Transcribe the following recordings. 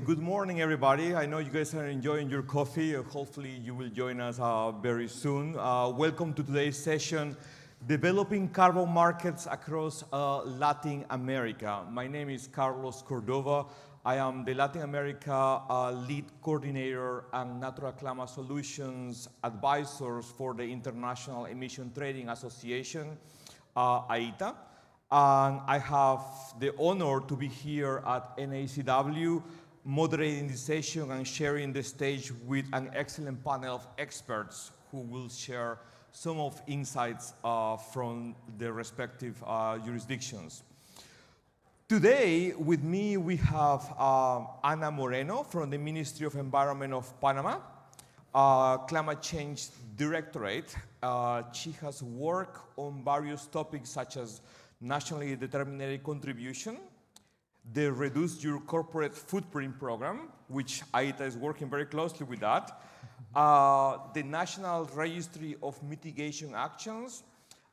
Good morning, everybody. I know you guys are enjoying your coffee. Hopefully, you will join us very soon. Welcome to today's session, Developing Carbon Markets Across Latin America. My name is Carlos Cordova. I am the Latin America lead coordinator and natural climate solutions advisors for the International Emission Trading Association, IETA. And I have the honor to be here at NACW, moderating the session and sharing the stage with an excellent panel of experts who will share some of insights from their respective jurisdictions. Today, with me, we have Ana Moreno from the Ministry of Environment of Panama, Climate Change Directorate. She has worked on various topics such as nationally determined contribution, the Reduce Your Corporate Footprint program, which IETA is working very closely with that, the National Registry of Mitigation Actions,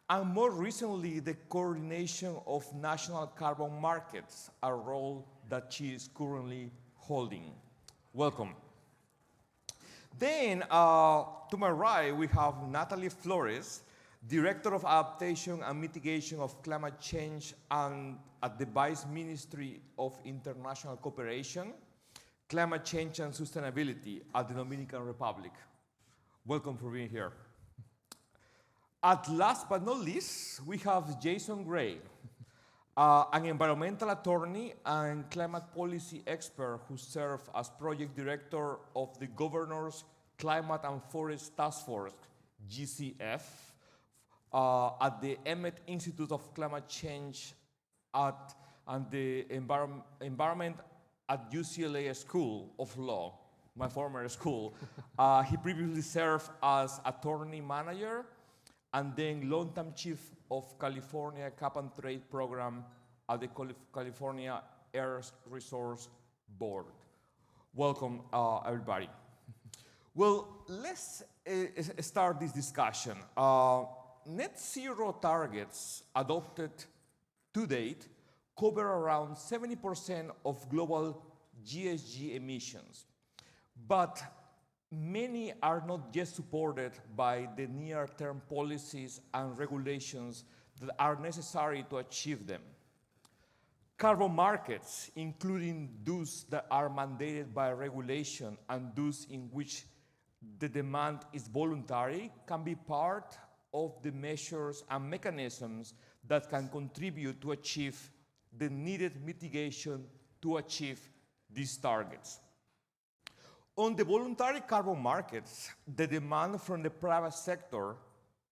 and more recently, the coordination of national carbon markets, a role that she is currently holding. Welcome. Then, to my right, we have Nathalie Flores, Director of Adaptation and Mitigation of Climate Change at the Vice Ministry of International Cooperation, Climate Change and Sustainability at the Dominican Republic. Welcome for being here. At last but not least, we have Jason Gray, an environmental attorney and climate policy expert who served as project director of the Governor's Climate and Forest Task Force, GCF, at the Emmett Institute of Climate Change and the Environment at UCLA School of Law, my former school. He previously served as attorney manager and then long-term chief of California Cap and Trade Program at the California Air Resource Board. Welcome, everybody. Well, let's start this discussion. Net zero targets adopted to date cover around 70% of global GHG emissions, but many are not yet supported by the near-term policies and regulations that are necessary to achieve them. Carbon markets, including those that are mandated by regulation and those in which the demand is voluntary, can be part of the measures and mechanisms that can contribute to achieve the needed mitigation to achieve these targets. On the voluntary carbon markets, the demand from the private sector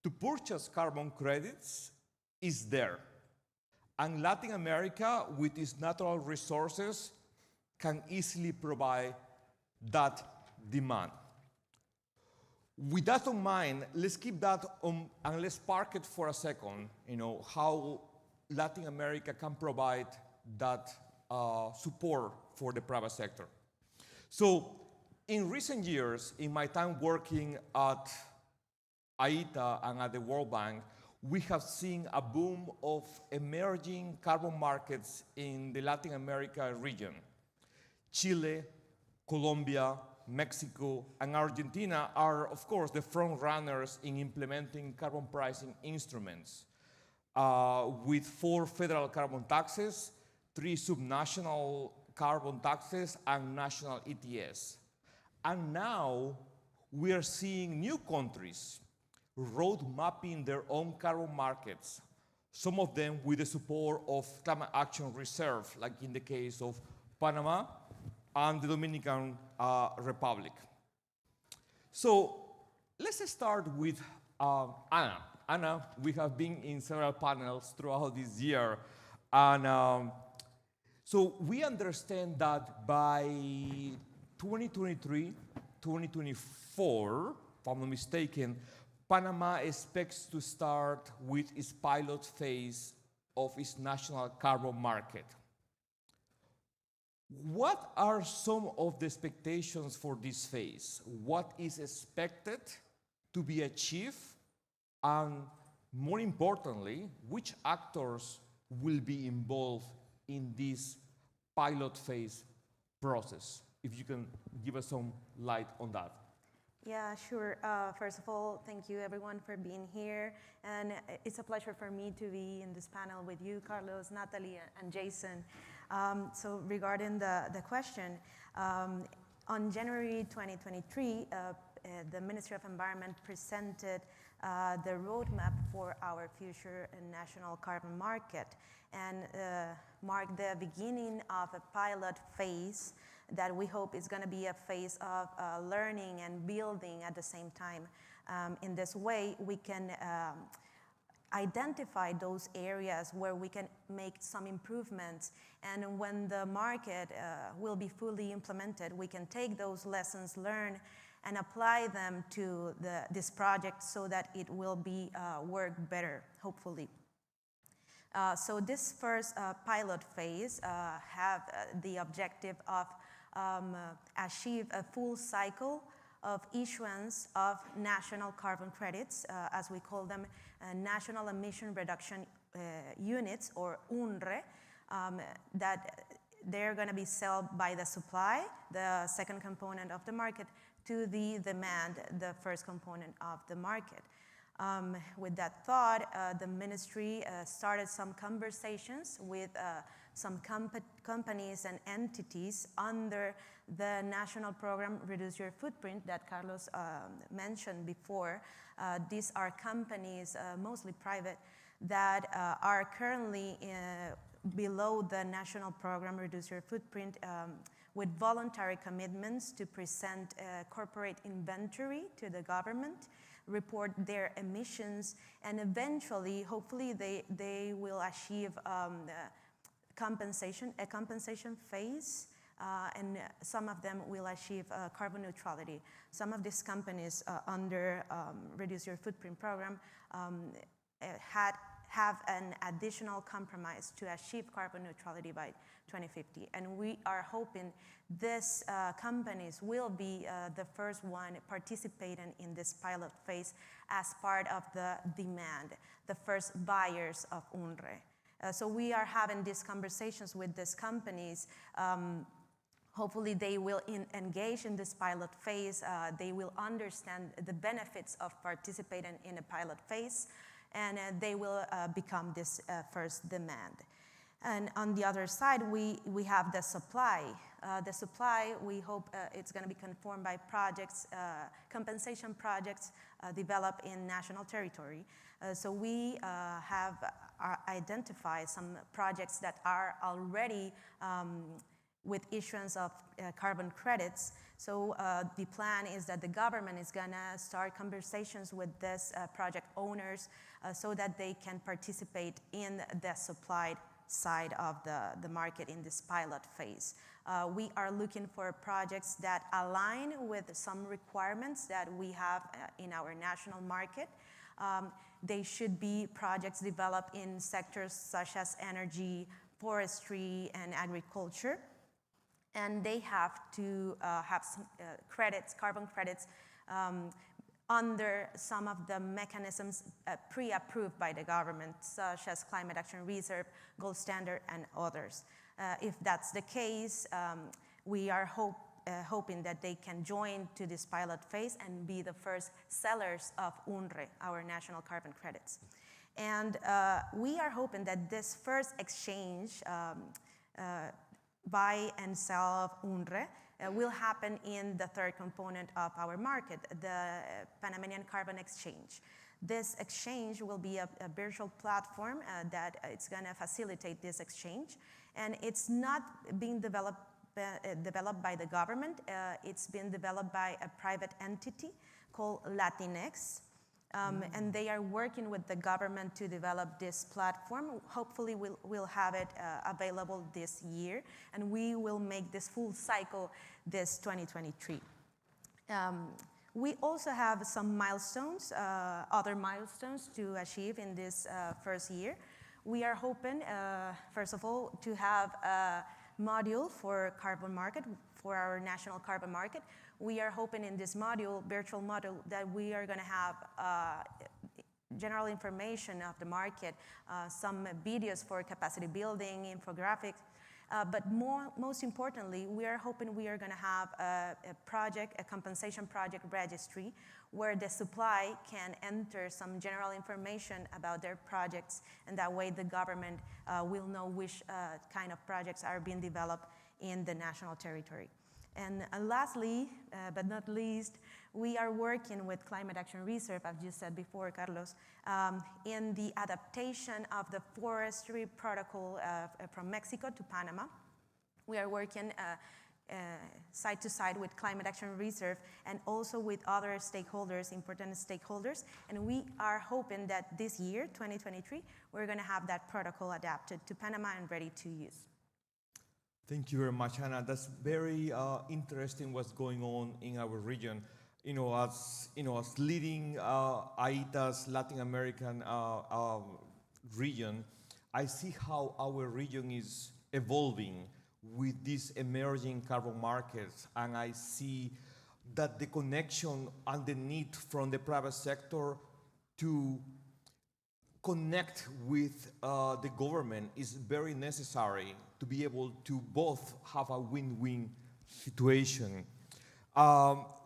to purchase carbon credits is there. And Latin America, with its natural resources, can easily provide that demand. With that in mind, let's keep that on and let's park it for a second, how Latin America can provide that support for the private sector. So in recent years, in my time working at IETA and at the World Bank, we have seen a boom of emerging carbon markets in the Latin America region. Chile, Colombia, Mexico, and Argentina are, of course, the front runners in implementing carbon pricing instruments with 4 federal carbon taxes, 3 subnational carbon taxes, and national ETS. And now we are seeing new countries road mapping their own carbon markets, some of them with the support of Climate Action Reserve, like in the case of Panama and the Dominican Republic. So let's start with Ana. Ana, we have been in several panels throughout this year, and so we understand that by 2023, 2024, if I'm not mistaken, Panama expects to start with its pilot phase of its national carbon market. What are some of the expectations for this phase? What is expected to be achieved? And more importantly, which actors will be involved in this pilot phase process. If you can give us some light on that. Yeah, sure. First of all, thank you everyone for being here. And it's a pleasure for me to be in this panel with you, Carlos, Nathalie, and Jason. So regarding the question, on January 2023, the Ministry of Environment presented the roadmap for our future national carbon market and marked the beginning of a pilot phase that we hope is going to be a phase of learning and building at the same time. In this way, we can identify those areas where we can make some improvements, and when the market will be fully implemented, we can take those lessons learned and apply them to this project so that it will be work better, hopefully. So this first pilot phase have the objective of achieve a full cycle of issuance of national carbon credits, as we call them, National Emission Reduction Units, or UNRE, that they're going to be sold by the supply, the second component of the market, to the demand, the first component of the market. With that thought, the ministry started some conversations with some companies and entities under the national program Reduce Your Footprint that Carlos mentioned before. These are companies, mostly private, that are currently below the national program Reduce Your Footprint with voluntary commitments to present a corporate inventory to the government, report their emissions, and eventually, hopefully, they will achieve a compensation phase, and some of them will achieve carbon neutrality. Some of these companies under Reduce Your Footprint program have an additional compromise to achieve carbon neutrality by 2050. And we are hoping these companies will be the first one participating in this pilot phase as part of the demand, the first buyers of UNRE. So we are having these conversations with these companies. Hopefully they will engage in this pilot phase. They will understand the benefits of participating in a pilot phase, and they will become this first demand. And on the other side, we have the supply. The supply, we hope it's going to be conformed by projects, compensation projects developed in national territory. So we have identified some projects that are already with issuance of carbon credits. So the plan is that the government is going to start conversations with these project owners so that they can participate in the supply side of the market in this pilot phase. We are looking for projects that align with some requirements that we have in our national market. They should be projects developed in sectors such as energy, forestry, and agriculture. And they have to have some credits, carbon credits, under some of the mechanisms pre-approved by the government, such as Climate Action Reserve, Gold Standard, and others. If that's the case, we are hoping that they can join to this pilot phase and be the first sellers of UNRE, our national carbon credits. And we are hoping that this first exchange, buy and sell of UNRE, will happen in the third component of our market, the Panamanian Carbon Exchange. This exchange will be a virtual platform that it's going to facilitate this exchange. And it's not being developed by the government. It's been developed by a private entity called Latinx. And they are working with the government to develop this platform. Hopefully we'll have it available this year, and we will make this full cycle this 2023. We also have some milestones, other milestones to achieve in this first year. We are hoping, first of all, to have a module for carbon market, for our national carbon market. We are hoping in this module, virtual module, that we are going to have general information of the market, some videos for capacity building, infographics, But most importantly, we are hoping we are going to have a compensation project registry, where the supply can enter some general information about their projects, and that way the government will know which kind of projects are being developed in the national territory. And lastly, but not least, we are working with Climate Action Reserve, as you said before, Carlos, in the adaptation of the forestry protocol from Mexico to Panama. We are working side to side with Climate Action Reserve and also with other stakeholders, important stakeholders. And we are hoping that this year, 2023, we're going to have that protocol adapted to Panama and ready to use. Thank you very much, Ana. That's very interesting what's going on in our region. As leading IETA's Latin American region, I see how our region is evolving with these emerging carbon markets, and I see that the connection and the need from the private sector to connect with the government is very necessary to be able to both have a win-win situation.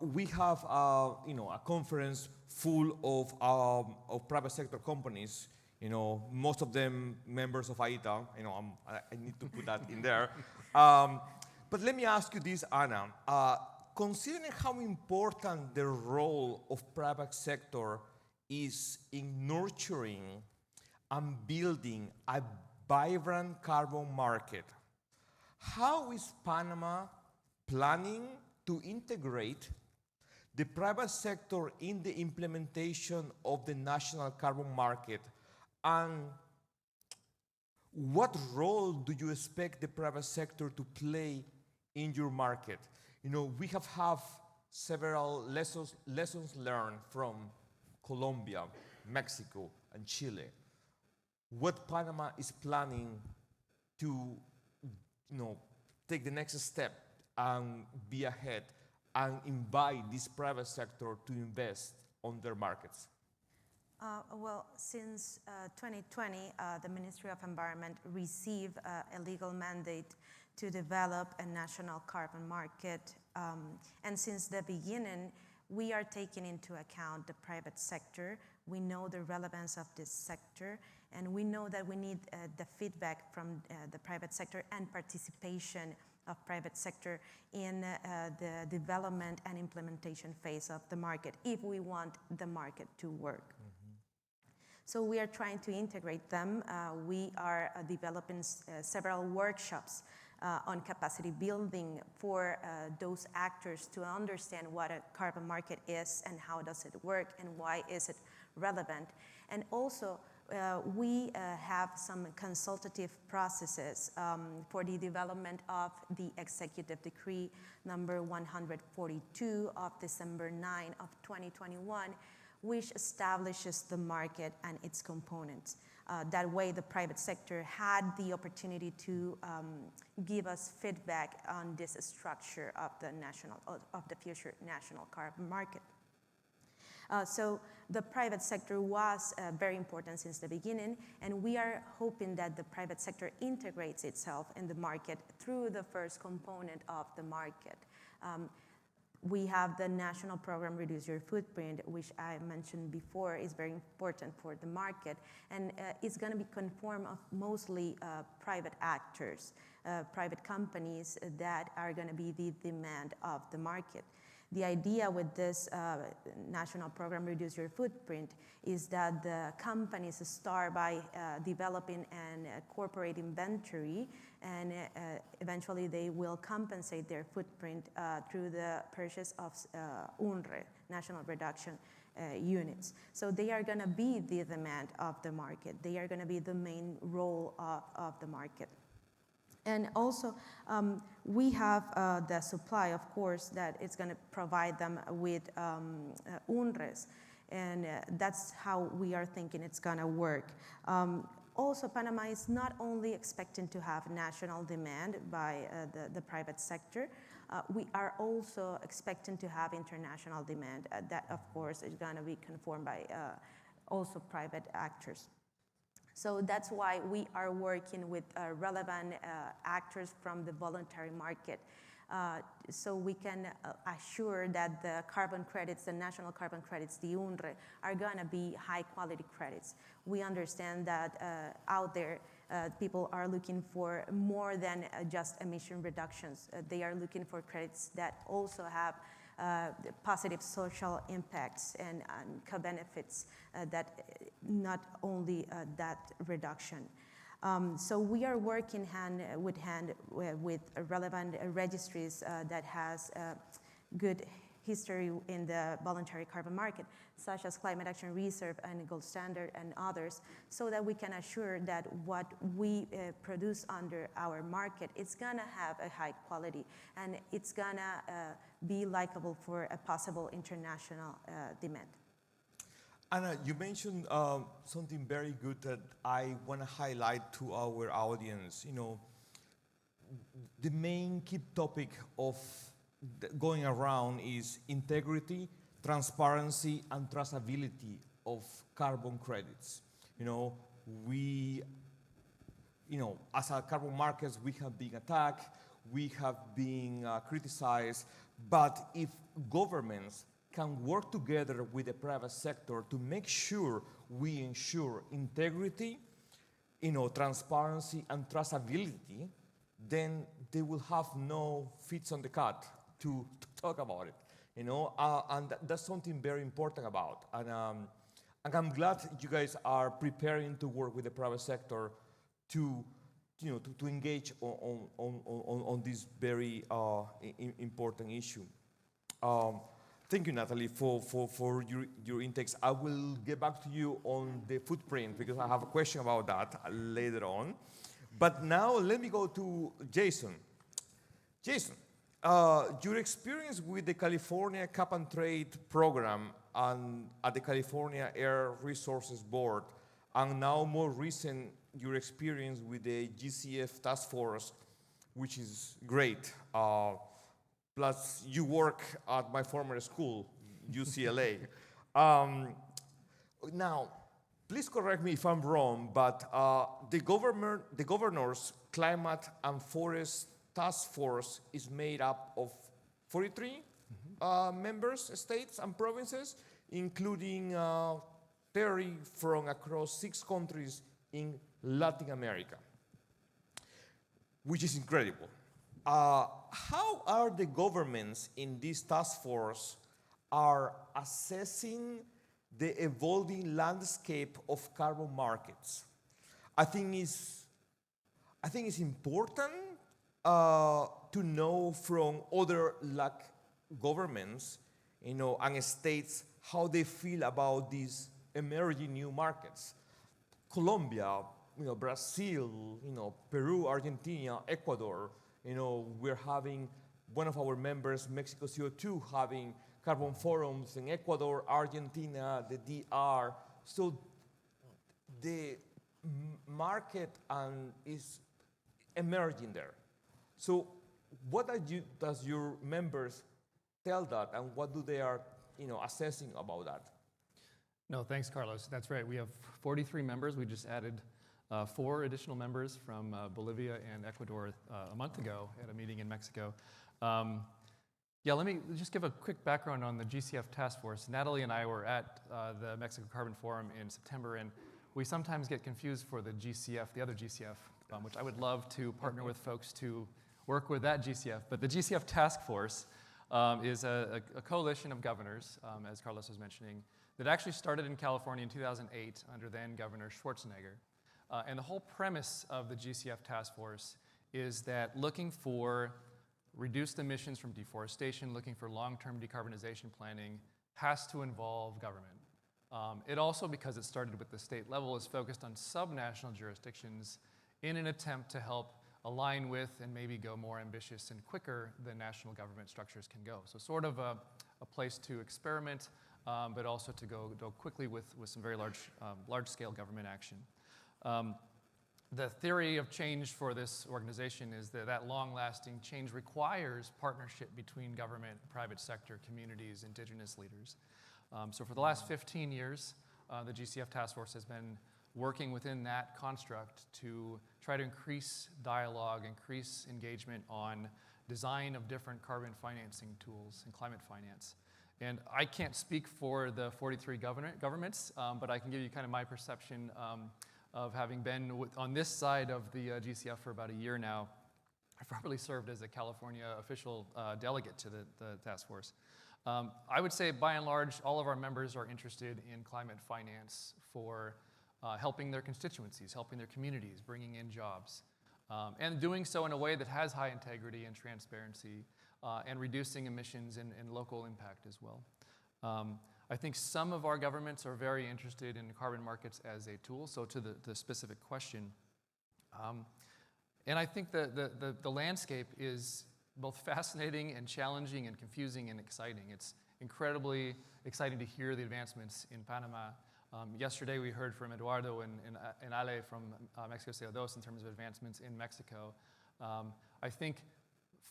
We have a conference full of private sector companies, most of them members of IETA. I need to put that in there. But let me ask you this, Ana. Considering how important the role of private sector is in nurturing and building a vibrant carbon market, how is Panama planning to integrate the private sector in the implementation of the national carbon market? And what role do you expect the private sector to play in your market? We have had several lessons learned from Colombia, Mexico, and Chile. What Panama is planning to, take the next step and be ahead and invite this private sector to invest on their markets? Well, since 2020, the Ministry of Environment received a legal mandate to develop a national carbon market. And since the beginning, we are taking into account the private sector. We know the relevance of this sector, and we know that we need the feedback from the private sector and participation of private sector in the development and implementation phase of the market if we want the market to work. So we are trying to integrate them. We are developing several workshops on capacity building for those actors to understand what a carbon market is and how does it work and why is it relevant. And also, we have some consultative processes for the development of the Executive Decree number 142 of December 9 of 2021, which establishes the market and its components. That way, the private sector had the opportunity to give us feedback on this structure of the future national carbon market. So the private sector was very important since the beginning, and we are hoping that the private sector integrates itself in the market through the first component of the market. We have the national program Reduce Your Footprint, which I mentioned before is very important for the market, and it's going to be conformed of mostly private actors, private companies that are going to be the demand of the market. The idea with this national program Reduce Your Footprint is that the companies start by developing an corporate inventory, and eventually they will compensate their footprint through the purchase of UNRE, National Reduction Units. So they are going to be the demand of the market. They are going to be the main role of the market. And also, we have the supply, of course, that is going to provide them with UNREs, and that's how we are thinking it's going to work. Also, Panama is not only expecting to have national demand by the private sector, we are also expecting to have international demand. That, of course, is going to be conformed by also private actors. So that's why we are working with relevant actors from the voluntary market, so we can assure that the carbon credits, the national carbon credits, the UNRE, are going to be high quality credits. We understand that out there, people are looking for more than just emission reductions. They are looking for credits that also have positive social impacts and co-benefits, that not only that reduction. So we are working hand with relevant registries that has good history in the voluntary carbon market, such as Climate Action Reserve and Gold Standard and others, so that we can assure that what we produce under our market, it's gonna have a high quality and it's gonna be likable for a possible international demand. Anna, you mentioned something very good that I want to highlight to our audience. You know, the main key topic of going around is integrity, transparency, and traceability of carbon credits. You know, as a carbon markets, we have been attacked, we have been criticized, but if governments can work together with the private sector to make sure we ensure integrity, transparency and traceability, then they will have no feet on the cut to talk about it, and that's something very important about. And I'm glad you guys are preparing to work with the private sector to engage on this very important issue. Thank you, Nathalie, for your intakes. I will get back to you on the footprint because I have a question about that later on. But now let me go to Jason. Jason, your experience with the California Cap and Trade program and at the California Air Resources Board, and now more recent, your experience with the GCF Task Force, which is great. Plus, you work at my former school, UCLA. Now, please correct me if I'm wrong, but the governor's Climate and Forest Task Force is made up of 43 members, states, and provinces, including 30 from across 6 countries in Latin America, which is incredible. How are the governments in this task force are assessing the evolving landscape of carbon markets? I think it's important to know from other governments, and states how they feel about these emerging new markets. Colombia, Brazil, Peru, Argentina, Ecuador. We're having one of our members, Mexico CO2, having carbon forums in Ecuador, Argentina, the DR. So the market is emerging there. So what does your members tell that, and what do they are assessing about that? No, thanks, Carlos. That's right. We have 43 members. We just added 4 additional members from Bolivia and Ecuador a month ago at a meeting in Mexico. Let me just give a quick background on the GCF Task Force. Nathalie and I were at the Mexico Carbon Forum in September, and we sometimes get confused for the GCF, the other GCF, which I would love to partner with folks to work with that GCF. But the GCF Task Force is a coalition of governors, as Carlos was mentioning, that actually started in California in 2008 under then Governor Schwarzenegger. And the whole premise of the GCF Task Force is that looking for reduced emissions from deforestation, looking for long-term decarbonization planning, has to involve government. It also, because it started with the state level, is focused on subnational jurisdictions in an attempt to help align with and maybe go more ambitious and quicker than national government structures can go. So sort of a place to experiment, but also to go quickly with some very large-scale government action. The theory of change for this organization is that long-lasting change requires partnership between government, private sector, communities, indigenous leaders. So for the last 15 years, the GCF Task Force has been working within that construct to try to increase dialogue, increase engagement on design of different carbon financing tools and climate finance. And I can't speak for the 43 governments, but I can give you kind of my perception of having been on this side of the GCF for about a year now. I've probably served as a California official delegate to the task force. I would say, by and large, all of our members are interested in climate finance for helping their constituencies, helping their communities, bringing in jobs, and doing so in a way that has high integrity and transparency, and reducing emissions and local impact as well. I think some of our governments are very interested in carbon markets as a tool, so to the specific question. And I think the landscape is both fascinating and challenging and confusing and exciting. It's incredibly exciting to hear the advancements in Panama. Yesterday we heard from Eduardo and Ale from Mexico CO2 in terms of advancements in Mexico. I think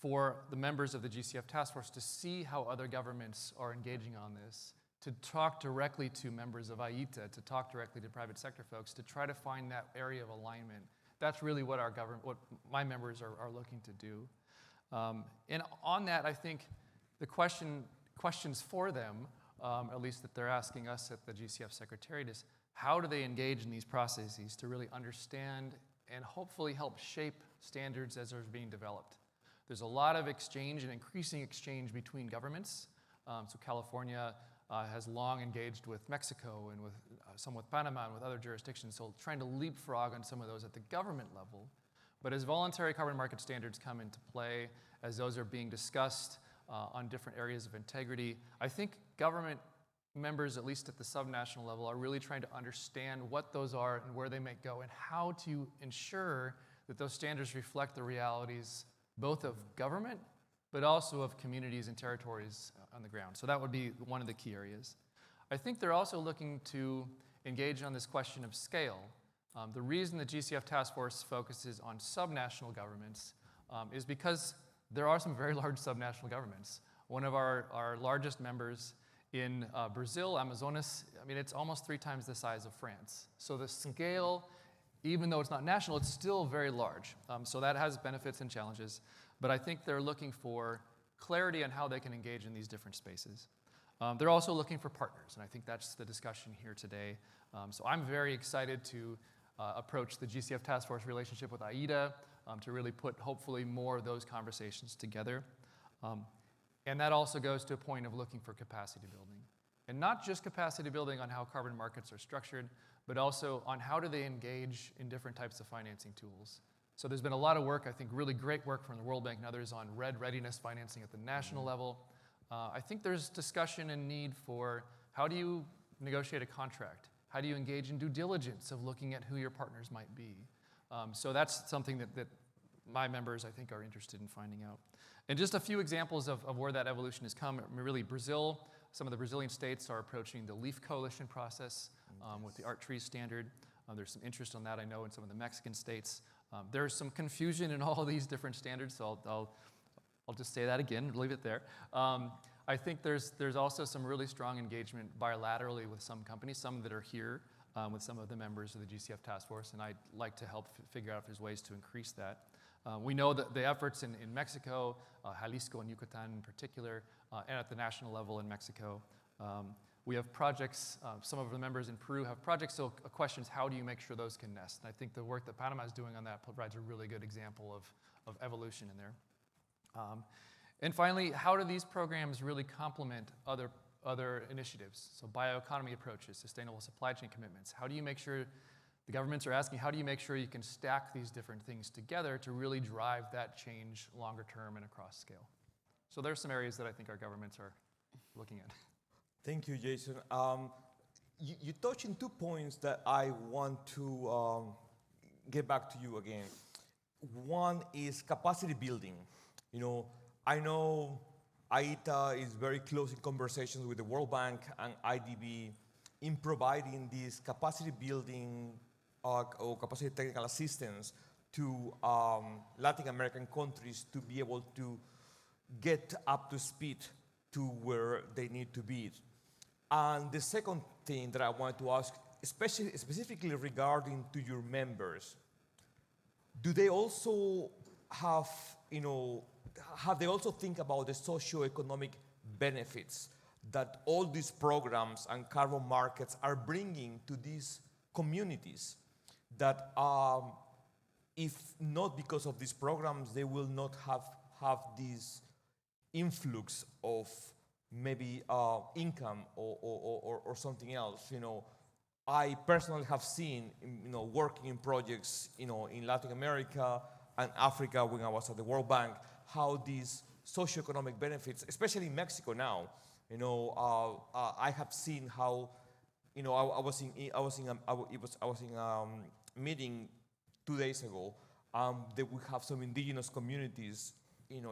for the members of the GCF Task Force to see how other governments are engaging on this, to talk directly to members of IETA, to talk directly to private sector folks, to try to find that area of alignment. That's really what what my members are looking to do. And on that, I think the questions for them, at least that they're asking us at the GCF Secretariat, is how do they engage in these processes to really understand and hopefully help shape standards as they're being developed. There's a lot of exchange and increasing exchange between governments. So California has long engaged with Mexico and with some with Panama and with other jurisdictions, so trying to leapfrog on some of those at the government level. But as voluntary carbon market standards come into play, as those are being discussed on different areas of integrity, I think government members, at least at the subnational level, are really trying to understand what those are and where they may go and how to ensure that those standards reflect the realities both of government, but also of communities and territories on the ground. So that would be one of the key areas. I think they're also looking to engage on this question of scale. The reason the GCF Task Force focuses on subnational governments is because there are some very large subnational governments. One of our largest members in Brazil, Amazonas, I mean, it's almost 3 times the size of France. So the scale, even though it's not national, it's still very large. So that has benefits and challenges. But I think they're looking for clarity on how they can engage in these different spaces. They're also looking for partners, and I think that's the discussion here today. So I'm very excited to approach the GCF Task Force relationship with IETA to really put, hopefully, more of those conversations together. And that also goes to a point of looking for capacity building. And not just capacity building on how carbon markets are structured, but also on how do they engage in different types of financing tools. So there's been a lot of work, I think really great work from the World Bank and others on red readiness financing at the national level. I think there's discussion and need for how do you negotiate a contract? How do you engage in due diligence of looking at who your partners might be? So that's something that my members, I think, are interested in finding out. And just a few examples of where that evolution has come. Really, Brazil, some of the Brazilian states are approaching the LEAF coalition process with the Art Trees standard. There's some interest on that, I know, in some of the Mexican states. There's some confusion in all of these different standards, so I'll just say that again, leave it there. I think there's also some really strong engagement bilaterally with some companies, some that are here with some of the members of the GCF Task Force, and I'd like to help figure out if there's ways to increase that. We know that the efforts in Mexico, Jalisco and Yucatan in particular, and at the national level in Mexico. We have projects, some of the members in Peru have projects, so a question is how do you make sure those can nest? And I think the work that Panama is doing on that provides a really good example of evolution in there. And finally, how do these programs really complement other initiatives? So bioeconomy approaches, sustainable supply chain commitments. How do you make sure, the governments are asking, how do you make sure you can stack these different things together to really drive that change longer term and across scale? So there's some areas that I think our governments are looking at. Thank you, Jason. You touched on 2 points that I want to get back to you again. One is capacity building. You know, I know IETA is very close in conversations with the World Bank and IDB in providing this capacity building or capacity technical assistance to Latin American countries to be able to get up to speed to where they need to be. And the second thing that I wanted to ask especially specifically regarding to your members, do they also have, have they also think about the socioeconomic benefits that all these programs and carbon markets are bringing to these communities that if not because of these programs, they will not have this influx of maybe income or something else. I personally have seen, working in projects, in Latin America and Africa when I was at the World Bank, how these socioeconomic benefits, especially in Mexico now, I have seen how, I was in a meeting 2 days ago. That we have some indigenous communities,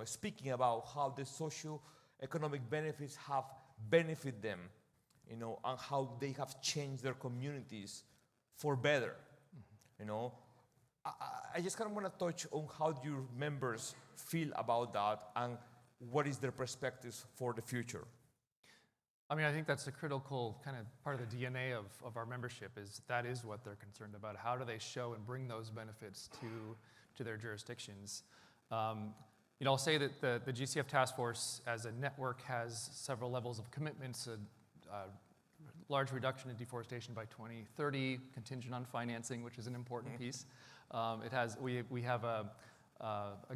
speaking about how the socioeconomic benefits have benefited them, and how they have changed their communities for better. I just kind of want to touch on how your members feel about that and what is their perspectives for the future. I mean, I think that's a critical kind of part of the DNA of our membership is that is what they're concerned about. How do they show and bring those benefits to their jurisdictions? I'll say that the GCF Task Force as a network has several levels of commitments, a large reduction in deforestation by 2030, contingent on financing, which is an important piece. We have a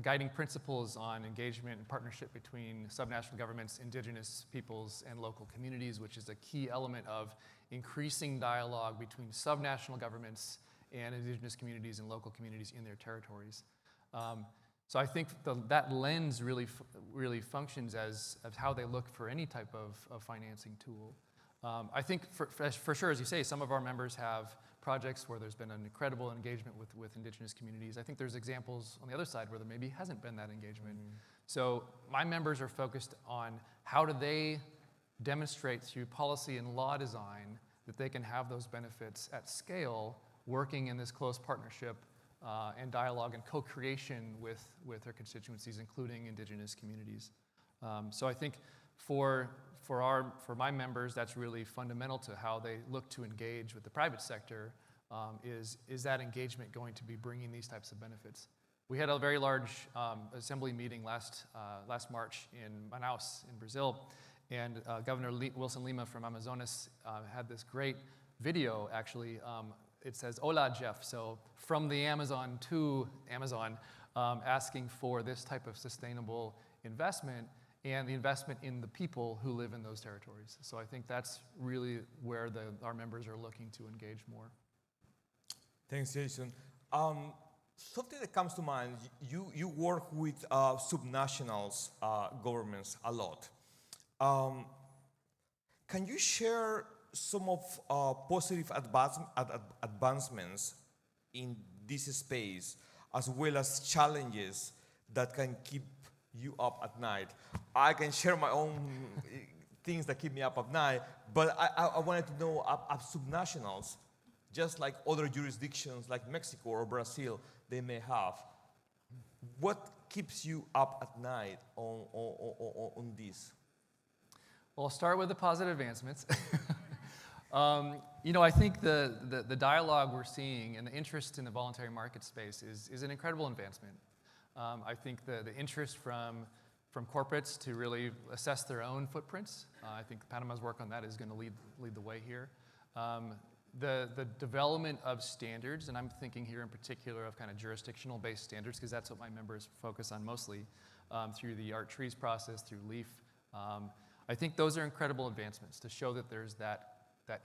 guiding principles on engagement and partnership between subnational governments, indigenous peoples, and local communities, which is a key element of increasing dialogue between subnational governments and indigenous communities and local communities in their territories. So I think that lens really functions as how they look for any type of financing tool. I think for sure, as you say, some of our members have projects where there's been an incredible engagement with indigenous communities. I think there's examples on the other side where there maybe hasn't been that engagement. So my members are focused on how do they demonstrate through policy and law design that they can have those benefits at scale, working in this close partnership and dialogue and co-creation with their constituencies, including indigenous communities. So I think for my members, that's really fundamental to how they look to engage with the private sector. Is that engagement going to be bringing these types of benefits? We had a very large assembly meeting last March in Manaus in Brazil, and Governor Wilson Lima from Amazonas had this great video, actually. It says, "Hola, Jeff," so from the Amazon to Amazon, asking for this type of sustainable investment and the investment in the people who live in those territories. So I think that's really where our members are looking to engage more. Thanks, Jason. Something that comes to mind, you work with subnationals governments a lot. Can you share some of positive advancements in this space, as well as challenges that can keep you up at night? I can share my own things that keep me up at night, but I wanted to know of subnationals, just like other jurisdictions like Mexico or Brazil they may have. What keeps you up at night on this? Well, I'll start with the positive advancements. I think the dialogue we're seeing and the interest in the voluntary market space is an incredible advancement. I think the interest from corporates to really assess their own footprints, I think Panama's work on that is going to lead the way here. The development of standards, and I'm thinking here in particular of kind of jurisdictional-based standards, because that's what my members focus on mostly, through the Art Trees process, through LEAF. I think those are incredible advancements to show that there's that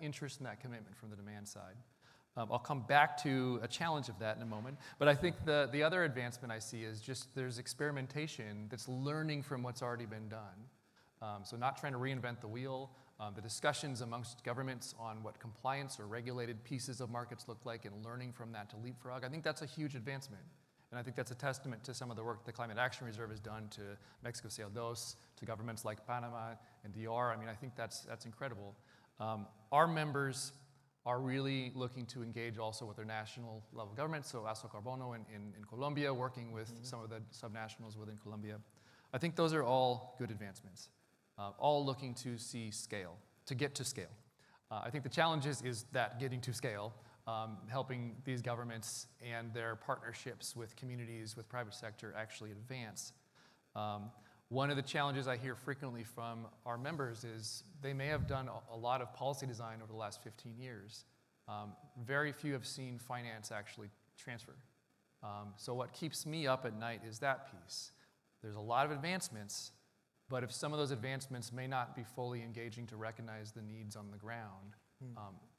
interest and that commitment from the demand side. I'll come back to a challenge of that in a moment, but I think the other advancement I see is just there's experimentation that's learning from what's already been done. So not trying to reinvent the wheel, the discussions amongst governments on what compliance or regulated pieces of markets look like and learning from that to leapfrog, I think that's a huge advancement. And I think that's a testament to some of the work the Climate Action Reserve has done to Mexico CO2, to governments like Panama and DR. I mean, I think that's incredible. Our members are really looking to engage also with their national level government, so Aso Carbono in Colombia, working with some of the subnationals within Colombia. I think those are all good advancements, all looking to see scale, to get to scale. I think the challenge is that getting to scale, helping these governments and their partnerships with communities, with private sector actually advance. One of the challenges I hear frequently from our members is they may have done a lot of policy design over the last 15 years. Very few have seen finance actually transfer. So what keeps me up at night is that piece. There's a lot of advancements, but if some of those advancements may not be fully engaging to recognize the needs on the ground,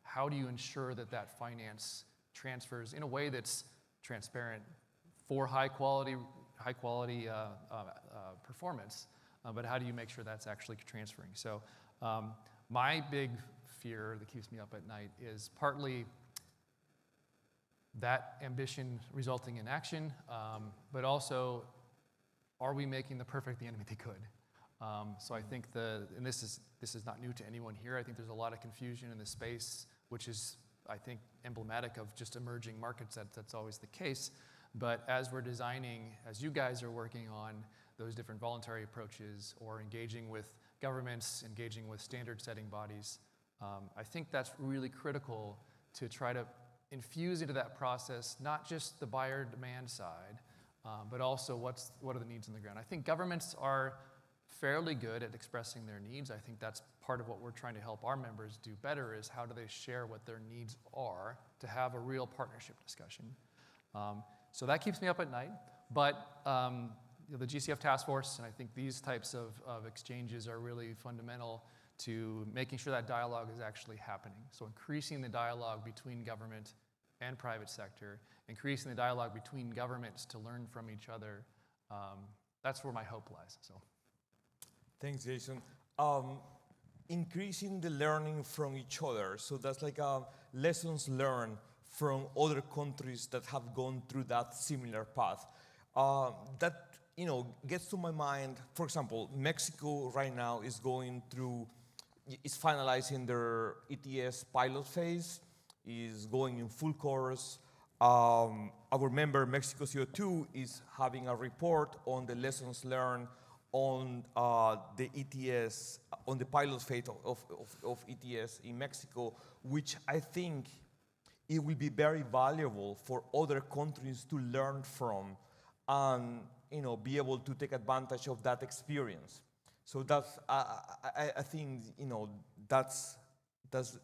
how do you ensure that that finance transfers in a way that's transparent for high quality performance, but how do you make sure that's actually transferring? So my big fear that keeps me up at night is partly that ambition resulting in action, but also, are we making the perfect the enemy they could? So I think and this is not new to anyone here. I think there's a lot of confusion in this space, which is, I think, emblematic of just emerging markets. That's always the case. But as we're designing, as you guys are working on those different voluntary approaches or engaging with governments, engaging with standard-setting bodies, I think that's really critical to try to infuse into that process not just the buyer demand side, but also what are the needs on the ground. I think governments are fairly good at expressing their needs. I think that's part of what we're trying to help our members do better is how do they share what their needs are to have a real partnership discussion. So that keeps me up at night. But the GCF Task Force, and I think these types of exchanges are really fundamental to making sure that dialogue is actually happening. So increasing the dialogue between government and private sector, increasing the dialogue between governments to learn from each other, that's where my hope lies. So, thanks, Jason. Increasing the learning from each other. So that's like lessons learned from other countries that have gone through that similar path. That gets to my mind. For example, Mexico right now is finalizing their ETS pilot phase, is going in full course. Our member Mexico CO2 is having a report on the lessons learned on the ETS, on the pilot phase of ETS in Mexico, which I think it will be very valuable for other countries to learn from and be able to take advantage of that experience. So that's I think that's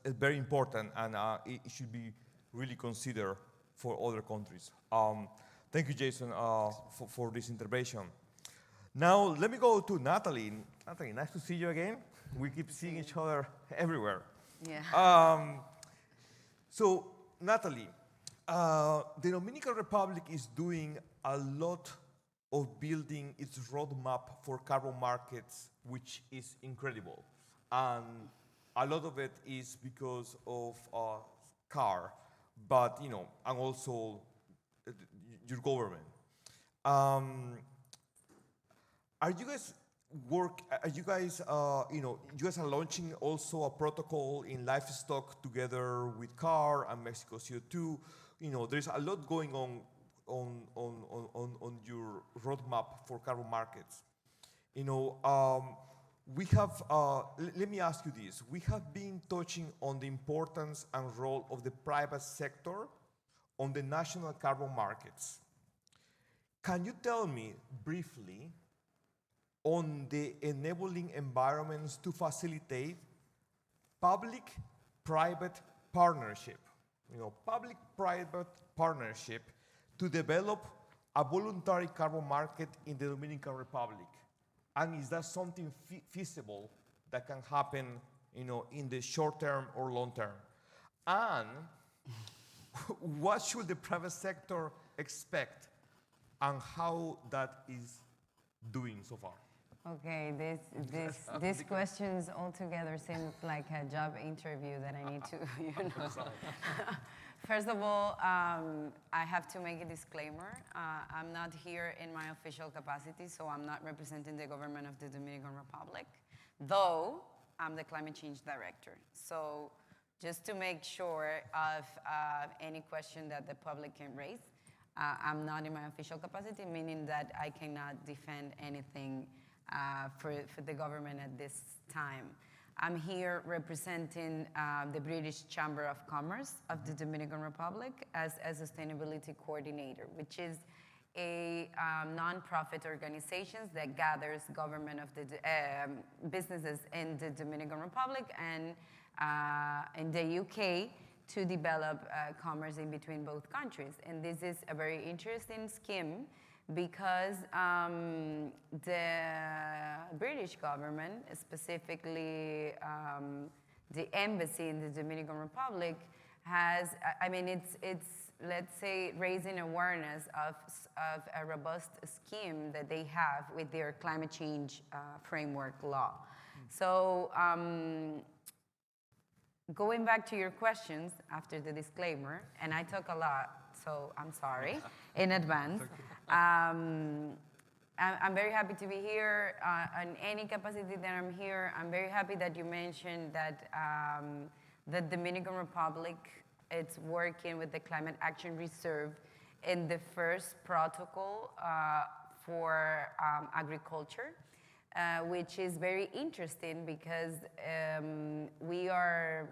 very important, and it should be really considered for other countries. Thank you, Jason, for this intervention. Now let me go to Nathalie. Nathalie, nice to see you again. We keep seeing each other everywhere. Yeah. So Nathalie, the Dominican Republic is doing a lot of building its roadmap for carbon markets, which is incredible. And a lot of it is because of CAR, but and also your government. You guys are launching also a protocol in livestock together with CAR and Mexico CO2. There's a lot going on your roadmap for carbon markets. We have, let me ask you this. We have been touching on the importance and role of the private sector on the national carbon markets. Can you tell me briefly on the enabling environments to facilitate public-private partnership, public-private partnership to develop a voluntary carbon market in the Dominican Republic? And is that something feasible that can happen, in the short term or long term? And what should the private sector expect, and how that is doing so far? Okay, these questions altogether seem like a job interview that I need to, First of all, I have to make a disclaimer. I'm not here in my official capacity, so I'm not representing the government of the Dominican Republic, though I'm the climate change director. So just to make sure of any question that the public can raise, I'm not in my official capacity, meaning that I cannot defend anything for the government at this time. I'm here representing the British Chamber of Commerce of the Dominican Republic as a sustainability coordinator, which is a non-profit organization that gathers government of the businesses in the Dominican Republic and in the UK to develop commerce in between both countries. And this is a very interesting scheme because the British government, specifically the embassy in the Dominican Republic, has, it's let's say, raising awareness of a robust scheme that they have with their climate change framework law. So going back to your questions after the disclaimer, and I talk a lot, so I'm sorry in advance. I'm very happy to be here on any capacity that I'm here. I'm very happy that you mentioned that the Dominican Republic, it's working with the Climate Action Reserve in the first protocol for agriculture, which is very interesting because we are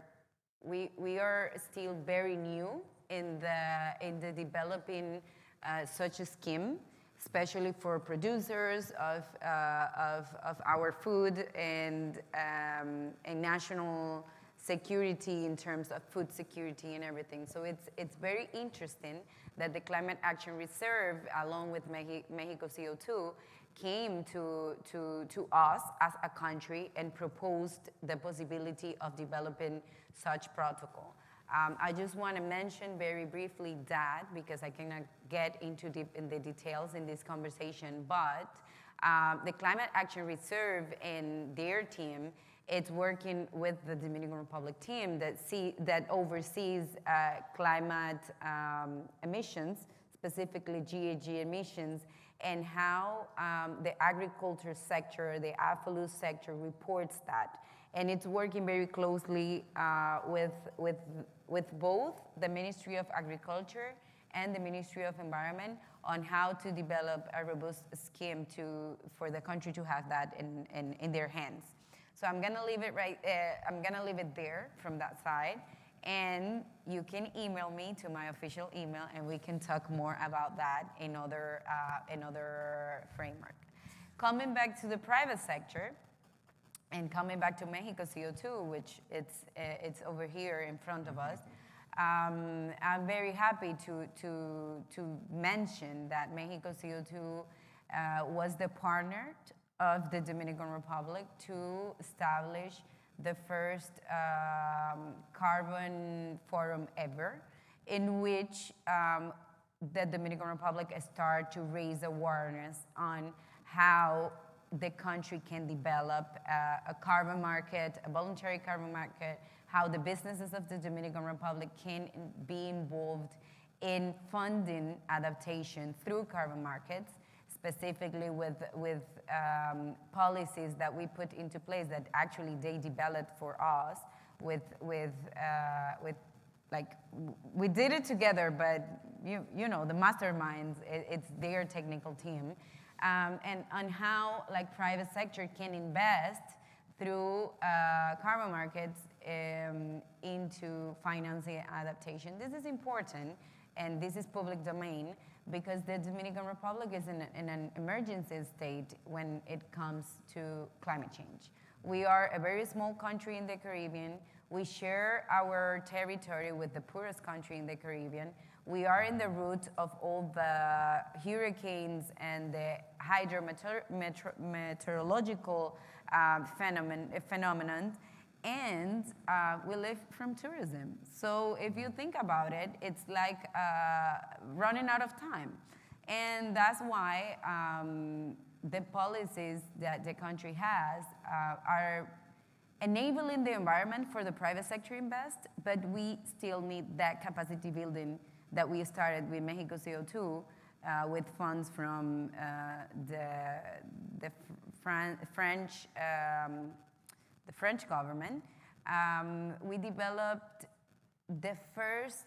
still very new in the developing such a scheme, especially for producers of our food and national security in terms of food security and everything. So it's very interesting that the Climate Action Reserve, along with Mexico CO2, came to us as a country and proposed the possibility of developing such protocol. I just want to mention very briefly that, because I cannot get into in the details in this conversation, but the Climate Action Reserve and their team, it's working with the Dominican Republic team that oversees climate emissions, specifically GHG emissions, and how the agriculture sector, the AFLU sector reports that. And it's working very closely with both the Ministry of Agriculture and the Ministry of Environment on how to develop a robust scheme for the country to have that in their hands. So I'm gonna leave it I'm gonna leave it there from that side, and you can email me to my official email, and we can talk more about that in other framework. Coming back to the private sector, and coming back to Mexico CO2, which it's over here in front of us, I'm very happy to mention that Mexico CO2 was the partner of the Dominican Republic to establish the first carbon forum ever, in which the Dominican Republic started to raise awareness on how the country can develop a carbon market, a voluntary carbon market, how the businesses of the Dominican Republic can be involved in funding adaptation through carbon markets, specifically with policies that we put into place that actually they developed for us like, we did it together, but you know, the masterminds, it's their technical team. And on how like private sector can invest through carbon markets into financing adaptation. This is important, and this is public domain, because the Dominican Republic is in an emergency state when it comes to climate change. We are a very small country in the Caribbean. We share our territory with the poorest country in the Caribbean. We are in the root of all the hurricanes and the hydrometeorological phenomenon, and we live from tourism. So if you think about it, it's like running out of time. And that's why the policies that the country has are enabling the environment for the private sector invest, but we still need that capacity building that we started with Mexico CO2 with funds from the French government. We developed the first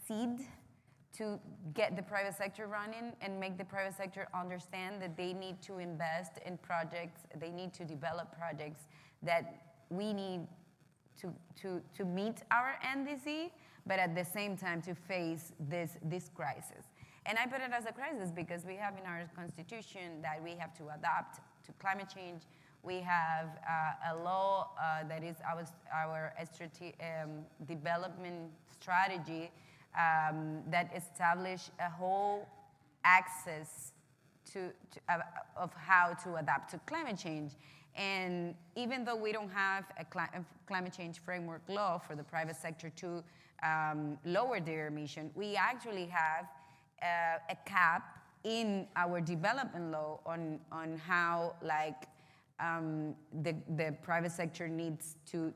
seed to get the private sector running and make the private sector understand that they need to invest in projects, they need to develop projects that we need to meet our NDC, but at the same time to face this crisis. And I put it as a crisis because we have in our constitution that we have to adapt to climate change. We have a law that is our development strategy that establishes a whole access of how to adapt to climate change. And even though we don't have a climate change framework law for the private sector to lower their emission, we actually have a cap in our development law on how the private sector needs to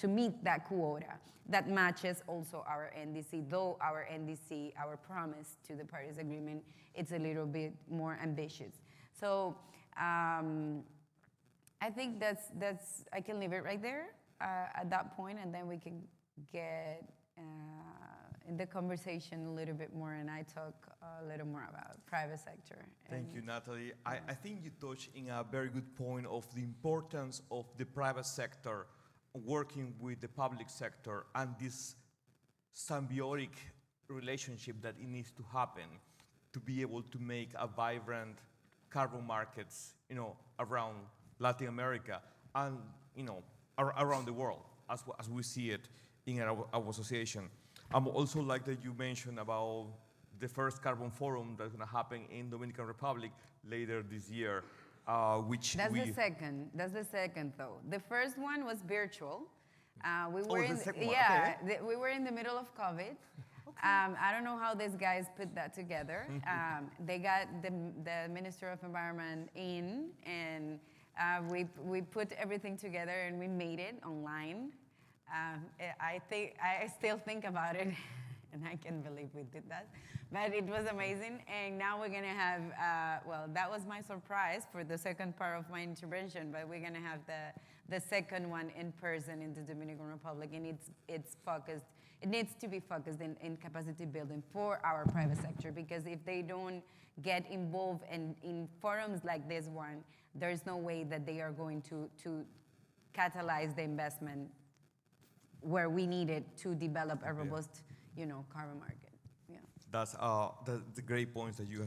meet that quota that matches also our NDC, though our NDC, our promise to the Paris Agreement, it's a little bit more ambitious. So I think that's I can leave it right there at that point, and then we can get in the conversation a little bit more, and I talk a little more about private sector. Thank you, Nathalie. I think you touched in a very good point of the importance of the private sector working with the public sector and this symbiotic relationship that it needs to happen to be able to make a vibrant carbon markets, around Latin America and, around the world as we see it in our association. I'm also like that you mentioned about the first carbon forum that's going to happen in Dominican Republic later this year, which That's the second though. The first one was virtual. We were we were in the middle of COVID. I don't know how these guys put that together. They got the Minister of Environment in, and we put everything together and we made it online. I still think about it, and I can't believe we did that. But it was amazing, and now we're gonna have, that was my surprise for the second part of my intervention, but we're gonna have the second one in person in the Dominican Republic, and it's focused, it needs to be focused in capacity building for our private sector, because if they don't get involved in forums like this one, there's no way that they are going to catalyze the investment where we need it to develop a robust, carbon market. Yeah. That's the great points that you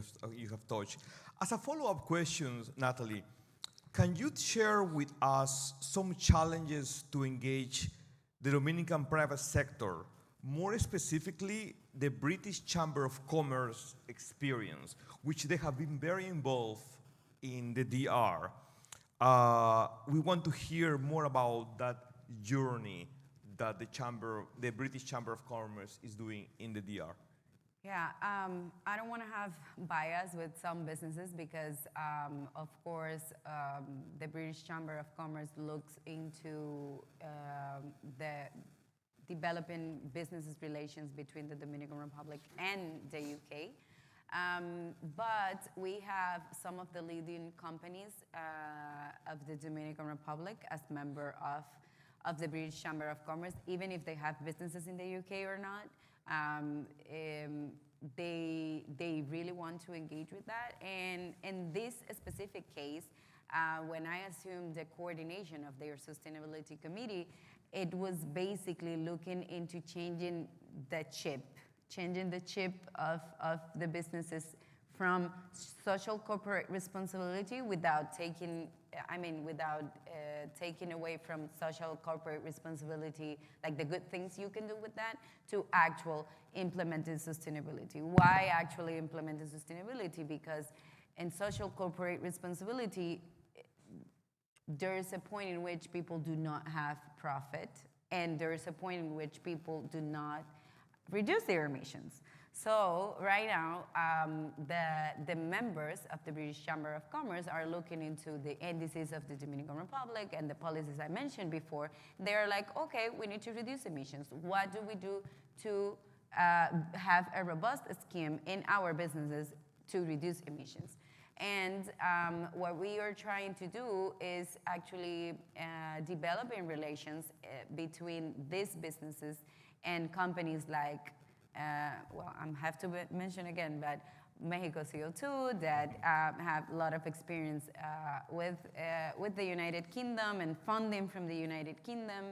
have touched. As a follow-up question, Nathalie, can you share with us some challenges to engage the Dominican private sector, more specifically the British Chamber of Commerce experience, which they have been very involved in the DR. We want to hear more about that journey that the British Chamber of Commerce is doing in the DR. Yeah, I don't want to have bias with some businesses because, of course, the British Chamber of Commerce looks into the developing businesses relations between the Dominican Republic and the UK. But we have some of the leading companies of the Dominican Republic as member of the British Chamber of Commerce, even if they have businesses in the UK or not. They really want to engage with that. And in this specific case, when I assumed the coordination of their sustainability committee, it was basically looking into changing the chip of the businesses from social corporate responsibility without taking away from social corporate responsibility, like the good things you can do with that, to actual implemented sustainability. Why actually implemented sustainability? Because in social corporate responsibility, there is a point in which people do not have profit, and there is a point in which people do not reduce their emissions. So right now, the members of the British Chamber of Commerce are looking into the NDCs of the Dominican Republic and the policies I mentioned before. They're like, okay, we need to reduce emissions. What do we do to have a robust scheme in our businesses to reduce emissions? And what we are trying to do is actually developing relations between these businesses and companies like, I have to mention again, but Mexico CO2 that have a lot of experience with the United Kingdom and funding from the United Kingdom.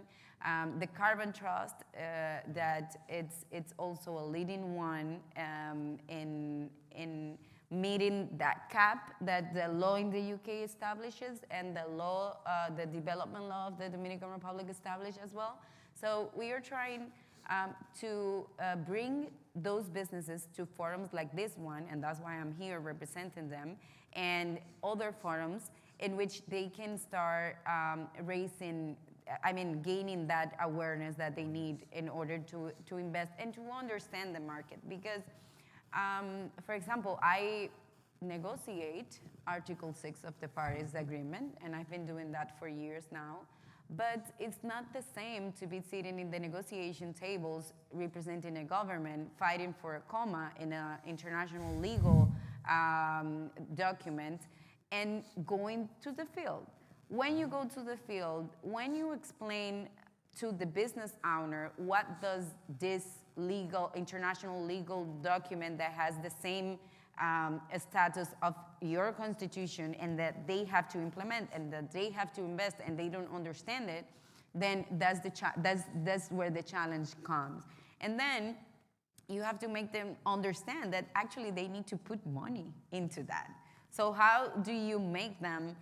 The Carbon Trust, that it's also a leading one in meeting that cap that the law in the UK establishes and the law, the development law of the Dominican Republic established as well. So we are trying to bring those businesses to forums like this one, and that's why I'm here representing them, and other forums in which they can start gaining that awareness that they need in order to invest and to understand the market. Because, for example, I negotiate Article 6 of the Paris Agreement, and I've been doing that for years now. But it's not the same to be sitting in the negotiation tables representing a government, fighting for a comma in an international legal document, and going to the field. When you go to the field, when you explain to the business owner what does this international legal document that has the same status of your constitution and that they have to implement and that they have to invest and they don't understand it, then that's where the challenge comes. And then you have to make them understand that actually they need to put money into that. So how do you make them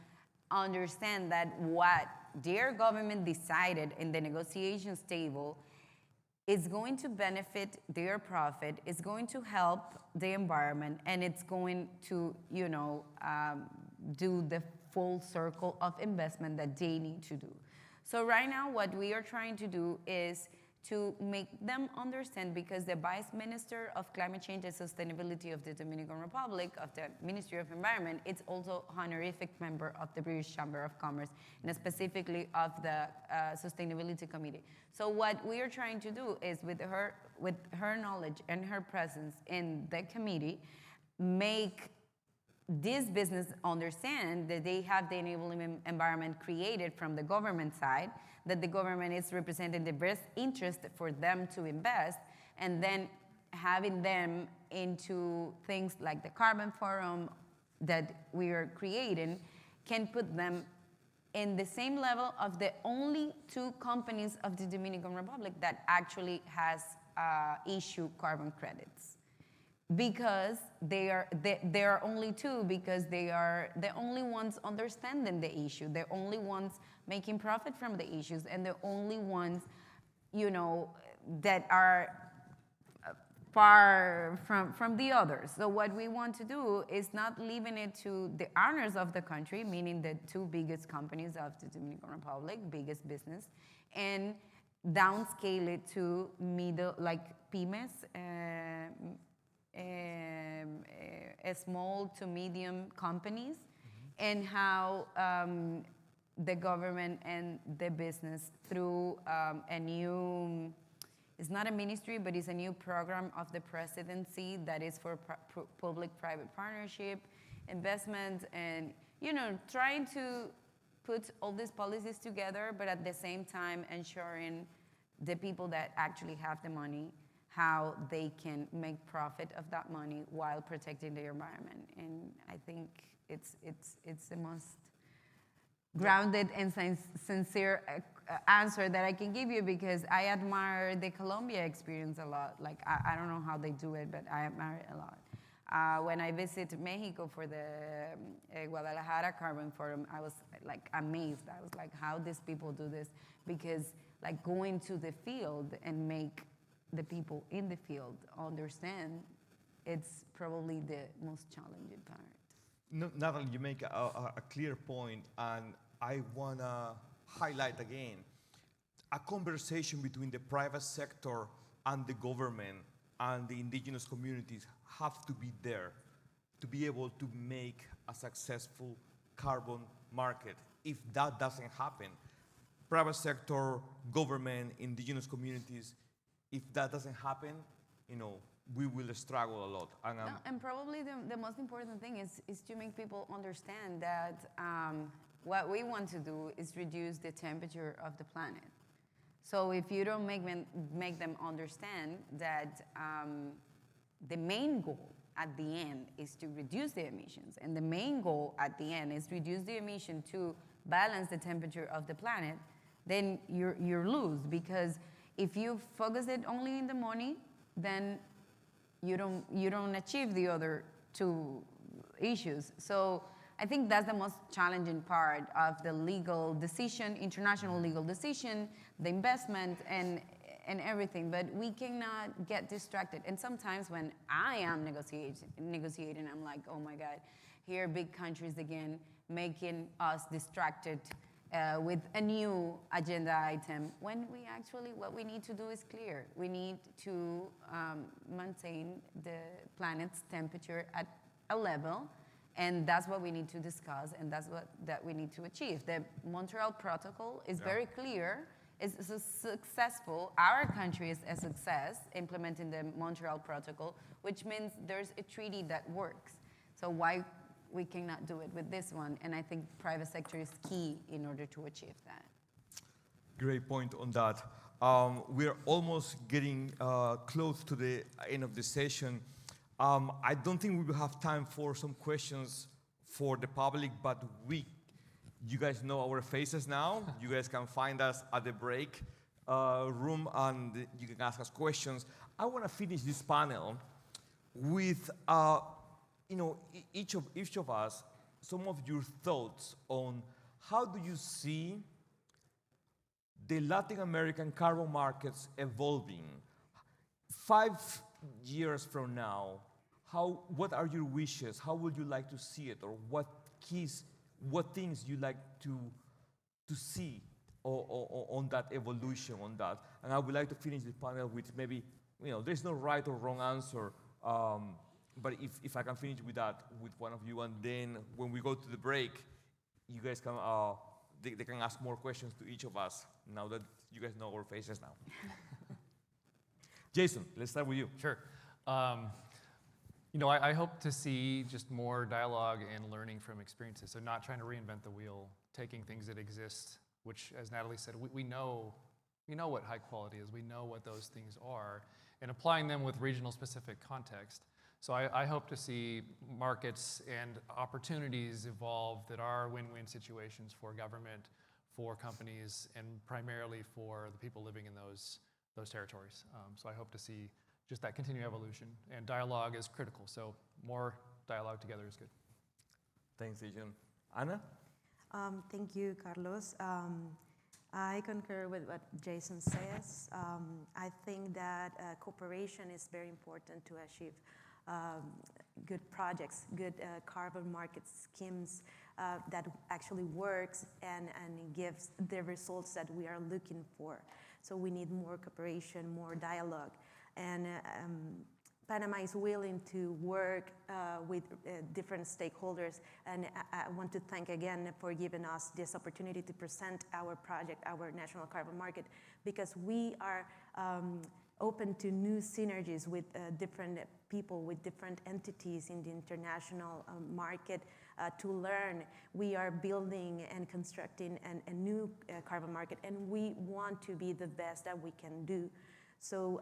understand that what their government decided in the negotiations table is going to benefit their profit, it's going to help the environment, and it's going to, do the full circle of investment that they need to do. So right now, what we are trying to do is to make them understand, because the Vice Minister of Climate Change and Sustainability of the Dominican Republic, of the Ministry of Environment, it's also honorific member of the British Chamber of Commerce, and specifically of the Sustainability Committee. So what we are trying to do is, with her knowledge and her presence in the committee, make this business understand that they have the enabling environment created from the government side, that the government is representing the best interest for them to invest, and then having them into things like the Carbon Forum that we are creating can put them in the same level of the only two companies of the Dominican Republic that actually has issued carbon credits. Because there are only two, because they are the only ones understanding the issue, the only ones making profit from the issues, and the only ones, that are far from the others. So what we want to do is not leaving it to the owners of the country, meaning the two biggest companies of the Dominican Republic, biggest business, and downscale it to middle, like pymes, small to medium companies, and how the government and the business, through a new, it's not a ministry, but it's a new program of the presidency that is for public-private partnership, investment, and trying to put all these policies together, but at the same time ensuring the people that actually have the money, how they can make profit of that money while protecting the environment. And I think it's the most grounded and sincere answer that I can give you, because I admire the Colombia experience a lot. Like, I don't know how they do it, but I admire it a lot. When I visited Mexico for the Guadalajara Carbon Forum, I was like amazed. I was like, how these people do this? Because like going to the field and make the people in the field understand, it's probably the most challenging part. No, Nathalie, you make a clear point, and I want to highlight again, a conversation between the private sector and the government and the indigenous communities have to be there to be able to make a successful carbon market. If that doesn't happen, private sector, government, indigenous communities, if that doesn't happen, we will struggle a lot. And probably the most important thing is to make people understand that what we want to do is reduce the temperature of the planet. So if you don't make them understand that the main goal at the end is to reduce the emissions, and the main goal at the end is reduce the emission to balance the temperature of the planet, then you're lose, because if you focus it only in the morning, then you don't achieve the other two issues. So I think that's the most challenging part of the legal decision, international legal decision, the investment, and everything. But we cannot get distracted. And sometimes when I am negotiating, I'm like, oh my God, here big countries again making us distracted with a new agenda item, when we actually, what we need to do is clear. We need to maintain the planet's temperature at a level, and that's what we need to discuss, and that's what we need to achieve. The Montreal Protocol is very clear. It's successful. Our country is a success implementing the Montreal Protocol, which means there's a treaty that works. So why we cannot do it with this one? And I think private sector is key in order to achieve that. Great point on that. We're almost getting close to the end of the session. I don't think we will have time for some questions for the public, but you guys know our faces now. You guys can find us at the break room, and you can ask us questions. I want to finish this panel with each of us, some of your thoughts on how do you see the Latin American carbon markets evolving 5 years from now. What are your wishes? How would you like to see it, or what things you like to see on that evolution, on that? And I would like to finish the panel with maybe, there's no right or wrong answer. But if I can finish with that, with one of you, and then when we go to the break, you guys can, they can ask more questions to each of us, now that you guys know our faces now. Jason, let's start with you. Sure. I hope to see just more dialogue and learning from experiences. So not trying to reinvent the wheel, taking things that exist, which, as Nathalie said, we know what high quality is. We know what those things are, and applying them with regional specific context. So I hope to see markets and opportunities evolve that are win-win situations for government, for companies, and primarily for the people living in those territories. So I hope to see just that continued evolution, and dialogue is critical. So more dialogue together is good. Thanks, Adrian. Ana? Thank you, Carlos. I concur with what Jason says. I think that cooperation is very important to achieve good projects, good carbon market schemes that actually works and gives the results that we are looking for. So we need more cooperation, more dialogue. And Panama is willing to work with different stakeholders, and I want to thank again for giving us this opportunity to present our project, our national carbon market, because we are open to new synergies with different people, with different entities in the international market to learn. We are building and constructing a new carbon market, and we want to be the best that we can do. So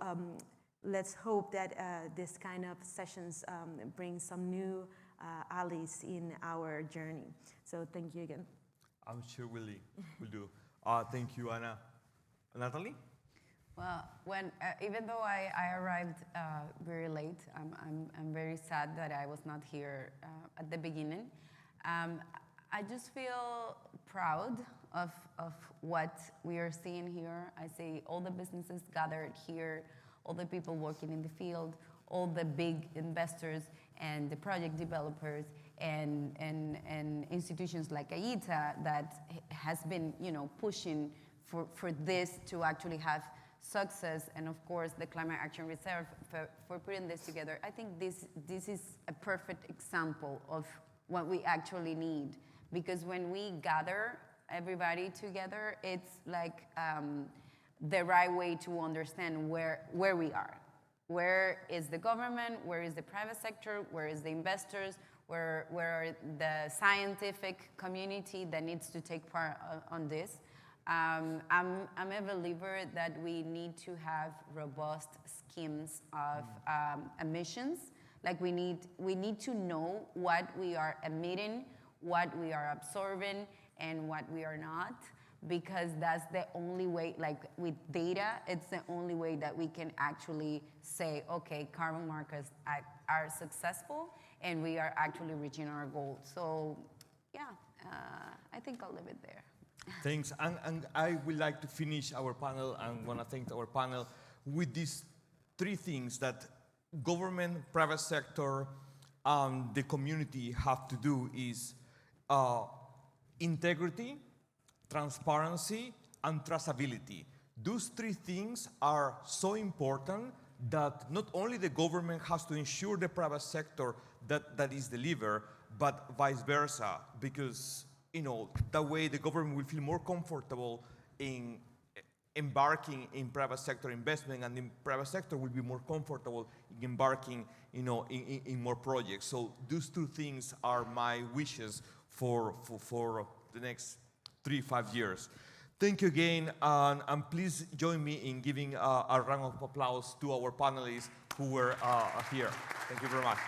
let's hope that this kind of sessions bring some new allies in our journey. So thank you again. I'm sure we'll do. Thank you, Ana. Nathalie? Well, even though I arrived very late, I'm very sad that I was not here at the beginning. I just feel proud of what we are seeing here. I see all the businesses gathered here, all the people working in the field, all the big investors and the project developers and institutions like IETA that has been pushing for this to actually have success, and of course the Climate Action Reserve for putting this together. I think this is a perfect example of what we actually need, because when we gather everybody together, it's like the right way to understand where we are. Where is the government? Where is the private sector? Where is the investors? Where are the scientific community that needs to take part on this? I'm a believer that we need to have robust schemes of emissions, Like we need to know what we are emitting, what we are absorbing, and what we are not, because that's the only way, like with data, it's the only way that we can actually say, okay, carbon markets are successful and we are actually reaching our goals. So yeah, I think I'll leave it there. Thanks, and I would like to finish our panel, and want to thank our panel with these three things that government, private sector, and the community have to do is integrity, transparency, and traceability. Those three things are so important that not only the government has to ensure the private sector that is delivered, but vice versa, because that way the government will feel more comfortable in embarking in private sector investment, and the private sector will be more comfortable in embarking in more projects. So those two things are my wishes for the next 3-5 years. Thank you again, and please join me in giving a round of applause to our panelists who were here. Thank you very much.